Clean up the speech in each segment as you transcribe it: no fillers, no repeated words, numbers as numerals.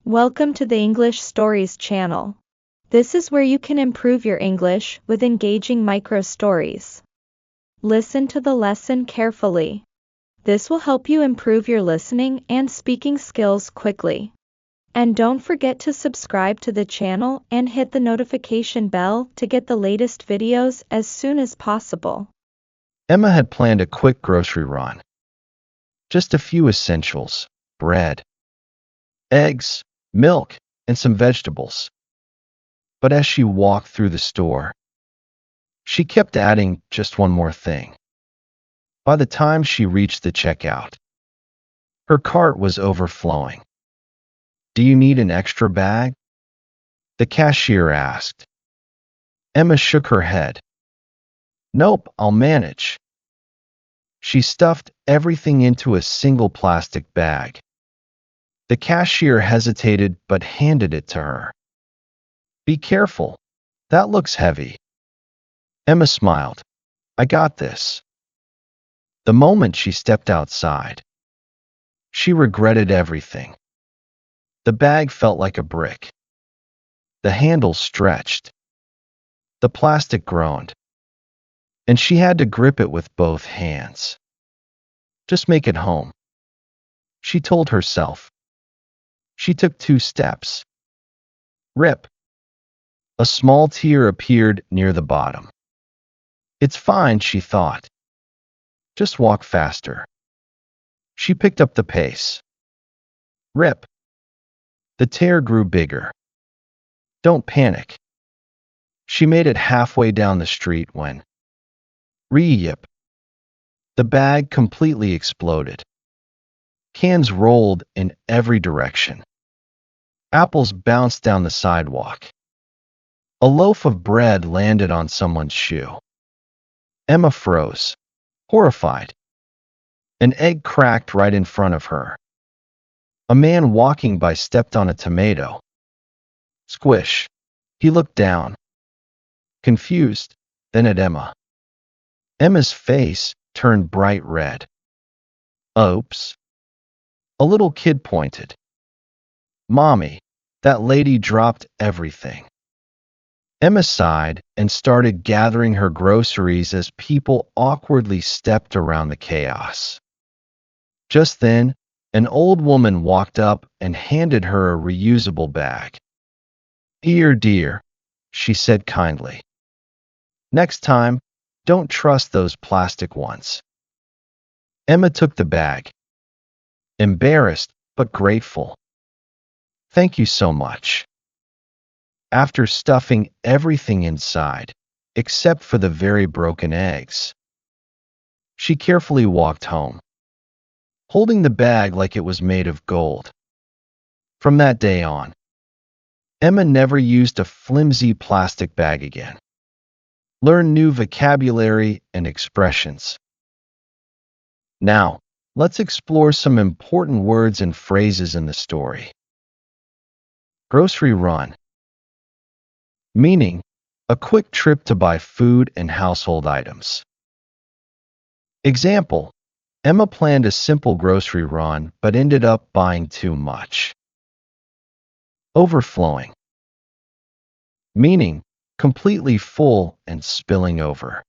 Welcome to the English Stories channel. This is where you can improve your English with engaging micro stories. Listen to the lesson carefully. This will help you improve your listening and speaking skills quickly. And don't forget to subscribe to the channel and hit the notification bell to get the latest videos as soon as possible. Emma had planned a quick grocery run. Just a few essentials: bread, eggs, milk, and some vegetables. But as she walked through the store, she kept adding just one more thing. By the time she reached the checkout, her cart was overflowing. "Do you need an extra bag?" the cashier asked. Emma shook her head. "Nope, I'll manage." She stuffed everything into a single plastic bag. The cashier hesitated but handed it to her. "Be careful. That looks heavy." Emma smiled. "I got this." The moment she stepped outside, she regretted everything. The bag felt like a brick. The handle stretched. The plastic groaned. And she had to grip it with both hands. "Just make it home," she told herself. She took 2 steps. Rip. A small tear appeared near the bottom. "It's fine," she thought. "Just walk faster." She picked up the pace. Rip. The tear grew bigger. "Don't panic." She made it halfway down the street when, re-yip, the bag completely exploded. Cans rolled in every direction. Apples bounced down the sidewalk. A loaf of bread landed on someone's shoe. Emma froze, horrified. An egg cracked right in front of her. A man walking by stepped on a tomato. Squish. He looked down, confused, then at Emma. Emma's face turned bright red. "Oops." A little kid pointed. "Mommy, that lady dropped everything." Emma sighed and started gathering her groceries as people awkwardly stepped around the chaos. Just then, an old woman walked up and handed her a reusable bag. "Dear, dear," she said kindly. "Next time, don't trust those plastic ones." Emma took the bag, embarrassed but grateful. "Thank you so much." After stuffing everything inside, except for the very broken eggs, she carefully walked home, holding the bag like it was made of gold. From that day on, Emma never used a flimsy plastic bag again. Learn new vocabulary and expressions. Now, let's explore some important words and phrases in the story. Grocery run. Meaning, a quick trip to buy food and household items. Example, Emma planned a simple grocery run but ended up buying too much. Overflowing. Meaning, completely full and spilling over.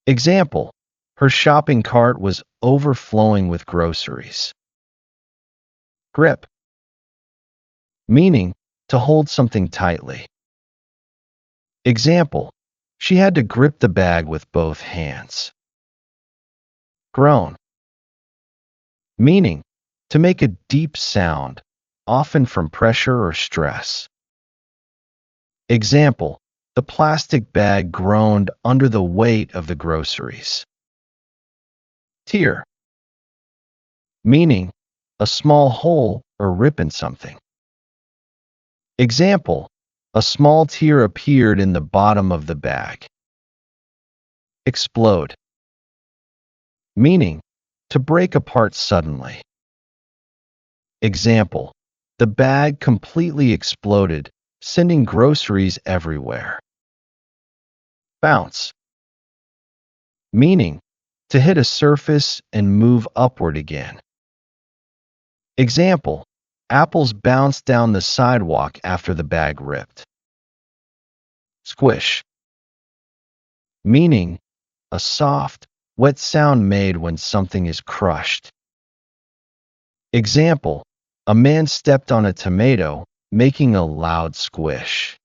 Example, her shopping cart was overflowing with groceries. Grip. Meaning, to hold something tightly. Example, she had to grip the bag with both hands. Groan. Meaning, to make a deep sound, often from pressure or stress. Example, the plastic bag groaned under the weight of the groceries. Tear. Meaning, a small hole or rip in something. Example, a small tear appeared in the bottom of the bag. Explode. Meaning, to break apart suddenly. Example, the bag completely exploded, sending groceries everywhere. Bounce. Meaning, to hit a surface and move upward again. Example, Apples bounced down the sidewalk after the bag ripped. Squish. Meaning, a soft, wet sound made when something is crushed. Example, a man stepped on a tomato, making a loud squish.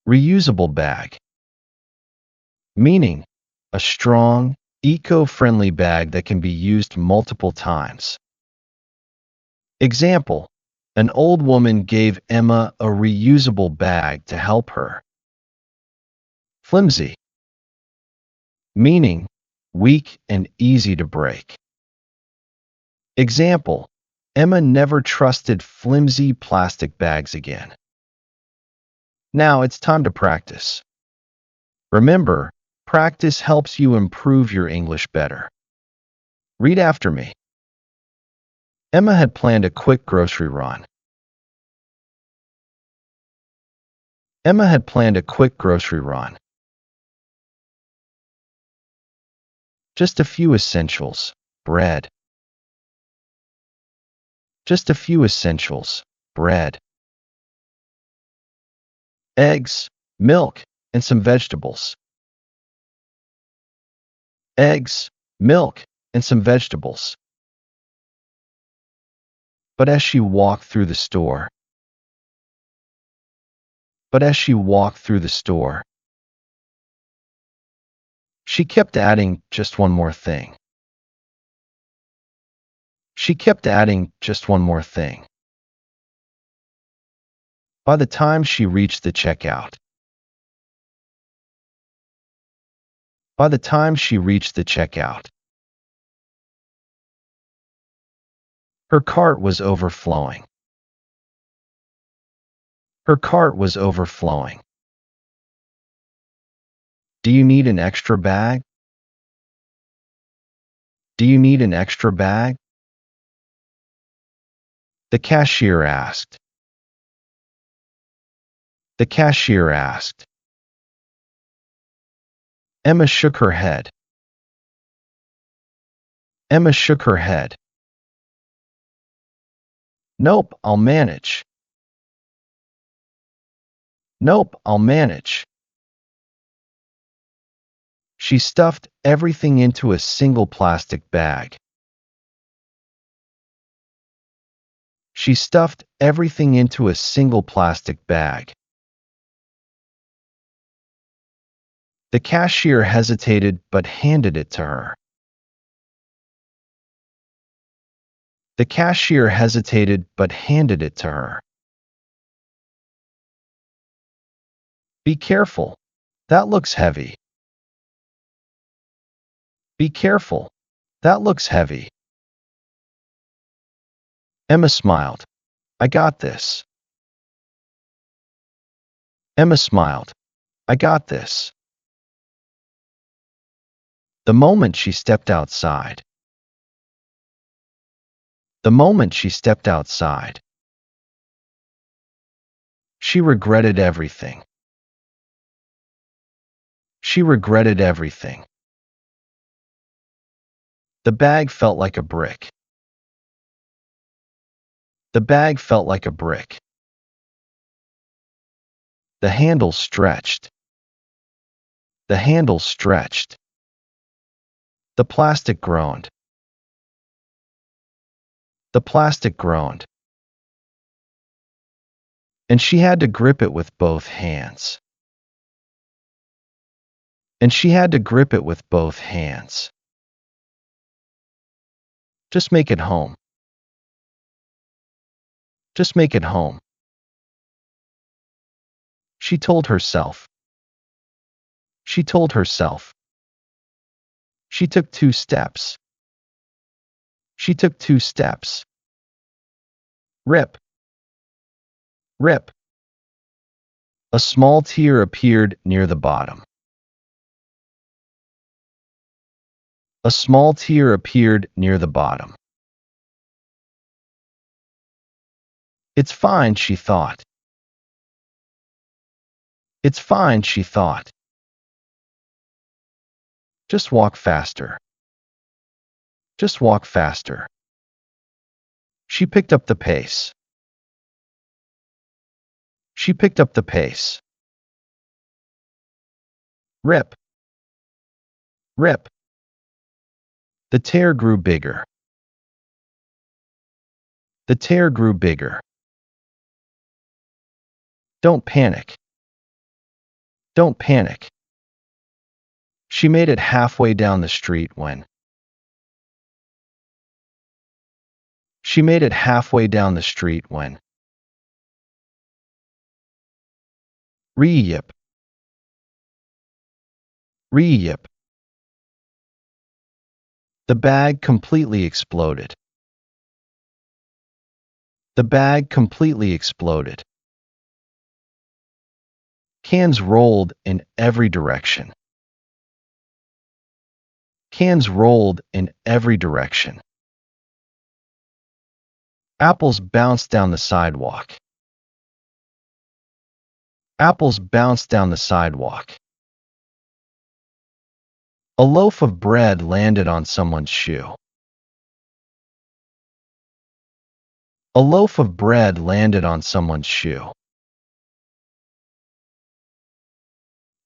Reusable bag. Meaning, a strong, eco-friendly bag that can be used multiple times. Example, an old woman gave Emma a reusable bag to help her. Flimsy. Meaning, weak and easy to break. Example, Emma never trusted flimsy plastic bags again. Now it's time to practice. Remember, practice helps you improve your English better. Read after me. Emma had planned a quick grocery run. Emma had planned a quick grocery run. Just a few essentials. Bread. Just a few essentials. Bread. Eggs, milk, and some vegetables. Eggs, milk, and some vegetables. But as she walked through the store, she kept adding just one more thing. She kept adding just one more thing. By the time she reached the checkout, her cart was overflowing. Her cart was overflowing. Do you need an extra bag? Do you need an extra bag? The cashier asked. The cashier asked. Emma shook her head. Emma shook her head. Nope, I'll manage. Nope, I'll manage. She stuffed everything into a single plastic bag. She stuffed everything into a single plastic bag. The cashier hesitated but handed it to her. The cashier hesitated but handed it to her. Be careful. That looks heavy. Be careful. That looks heavy. Emma smiled. I got this. Emma smiled. I got this. The moment she stepped outside. The moment she stepped outside. She regretted everything. She regretted everything. The bag felt like a brick. The bag felt like a brick. The handle stretched. The handle stretched. The plastic groaned. The plastic groaned. And she had to grip it with both hands. And she had to grip it with both hands. Just make it home. Just make it home. She told herself. She told herself. She took 2 steps. She took 2 steps. Rip. Rip. A small tear appeared near the bottom. A small tear appeared near the bottom. It's fine, she thought. It's fine, she thought. Just walk faster. Just walk faster. She picked up the pace. She picked up the pace. Rip. Rip. The tear grew bigger. The tear grew bigger. Don't panic. Don't panic. She made it halfway down the street when. She made it halfway down the street when. Re-yip. Re-yip. The bag completely exploded. The bag completely exploded. Cans rolled in every direction. Cans rolled in every direction. Apples bounced down the sidewalk. Apples bounced down the sidewalk. A loaf of bread landed on someone's shoe. A loaf of bread landed on someone's shoe.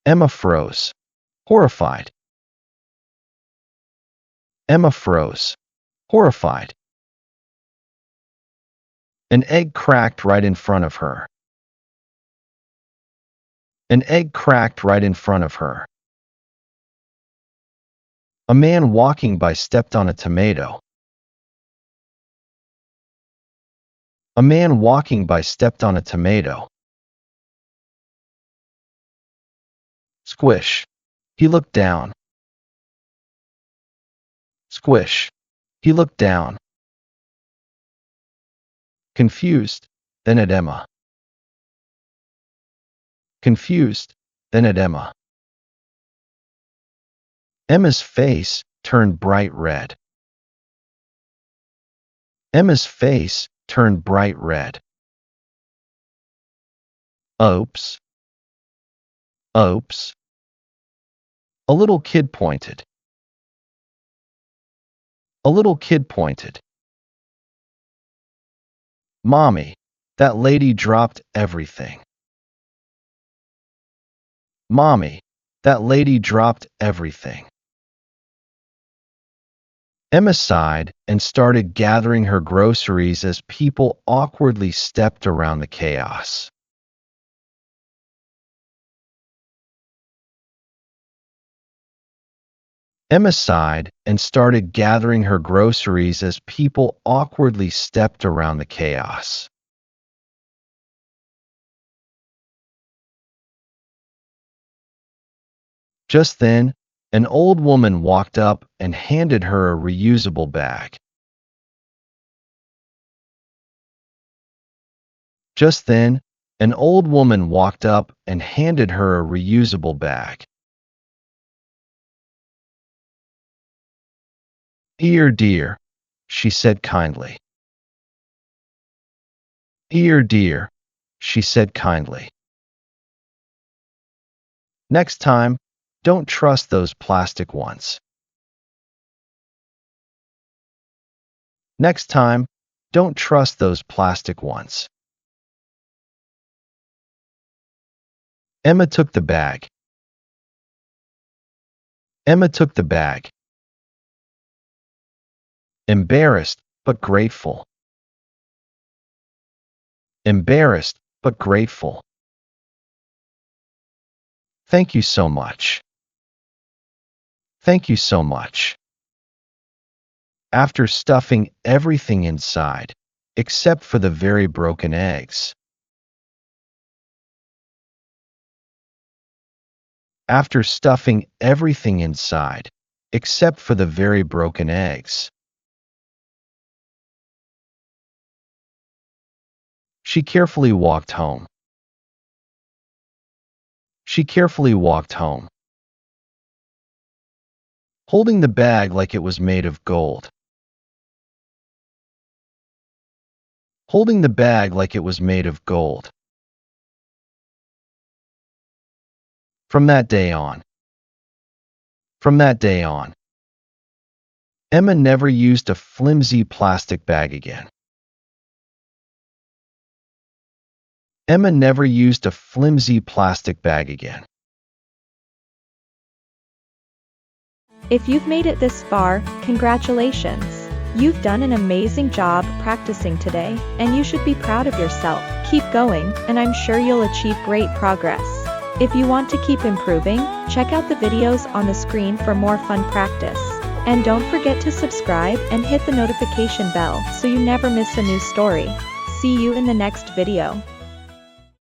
Emma froze, horrified. Emma froze, horrified. An egg cracked right in front of her. An egg cracked right in front of her. A man walking by stepped on a tomato. A man walking by stepped on a tomato. Squish. He looked down. Squish. He looked down. Confused, then at Emma. Confused, then at Emma. Emma's face turned bright red. Emma's face turned bright red. Oops. Oops. A little kid pointed. A little kid pointed. Mommy, that lady dropped everything. Mommy, that lady dropped everything. Emma sighed and started gathering her groceries as people awkwardly stepped around the chaos. Emma sighed and started gathering her groceries as people awkwardly stepped around the chaos. Just then, an old woman walked up and handed her a reusable bag. Just then, an old woman walked up and handed her a reusable bag. Dear, dear, she said kindly. Dear, dear, she said kindly. Next time, don't trust those plastic ones. Next time, don't trust those plastic ones. Emma took the bag. Emma took the bag. Embarrassed, but grateful. Embarrassed, but grateful. Thank you so much. Thank you so much. After stuffing everything inside, except for the very broken eggs. After stuffing everything inside, except for the very broken eggs. She carefully walked home. She carefully walked home, holding the bag like it was made of gold. Holding the bag like it was made of gold. From that day on. From that day on. Emma never used a flimsy plastic bag again. Emma never used a flimsy plastic bag again. If you've made it this far, congratulations. You've done an amazing job practicing today, and you should be proud of yourself. Keep going, and I'm sure you'll achieve great progress. If you want to keep improving, check out the videos on the screen for more fun practice. And don't forget to subscribe and hit the notification bell so you never miss a new story. See you in the next video.